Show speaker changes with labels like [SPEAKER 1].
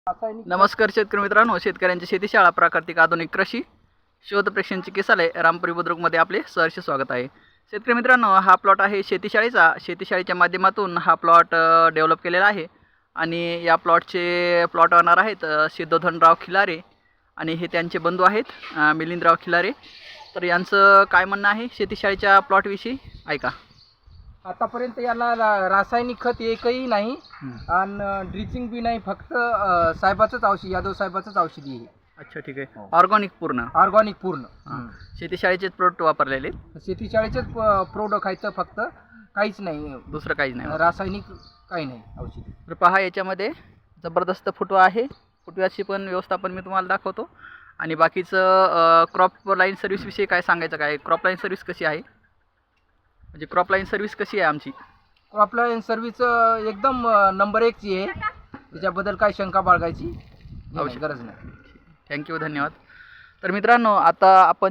[SPEAKER 1] नमस्कार शेतकरी मित्रांनो, शेतकऱ्यांची शेती शाळा प्राकृतिक आधुनिक कृषी शोध प्रेक्षण चिकित्सालय रामपुरी बुद्रुकमध्ये आपले सहर्ष स्वागत आहे। शेतकरी मित्रांनो, हा प्लॉट आहे शेतीशाळेचा। शेतीशाळेच्या माध्यमातून हा प्लॉट डेव्हलप केलेला आहे आणि या प्लॉटचे प्लॉट ओनर आहेत सिद्धोधनराव खिलारे आणि हे त्यांचे बंधू आहेत मिलिंदराव खिलारे। तर यांचं काय म्हणणं आहे शेतीशाळेच्या प्लॉटविषयी ऐका।
[SPEAKER 2] आतापर्यंत याला रासायनिक खत एकही नाही आणि ड्रिचिंग बी नाही, फक्त साहेबाचंच औषध, यादव साहेबाचंच औषध आहे।
[SPEAKER 1] अच्छा, ठीक आहे। ऑर्गॅनिक पूर्ण शेतीशाळेचेच प्रोडक्ट वापरलेले,
[SPEAKER 2] शेतीशाळेचेच प्रोडक्ट आहेत, फक्त काहीच नाही,
[SPEAKER 1] दुसरं काहीच नाही,
[SPEAKER 2] रासायनिक काही नाही औषध।
[SPEAKER 1] तर पहा, याच्यामध्ये जबरदस्त फुटवा आहे। फुटव्याची पण व्यवस्थापन मी तुम्हाला दाखवतो आणि बाकीचं क्रॉप लाईन सर्व्हिस विषयी काय सांगायचं, काय क्रॉप लाईन सर्व्हिस कशी आहे, म्हणजे क्रॉप लाईन सर्व्हिस कशी आहे आमची।
[SPEAKER 2] क्रॉप लाईन सर्व्हिस एकदम नंबर 1 ची आहे, त्याच्याबद्दल काही शंका बाळगायची गरज नाही।
[SPEAKER 1] थँक्यू, धन्यवाद। तर मित्रांनो, आता आपण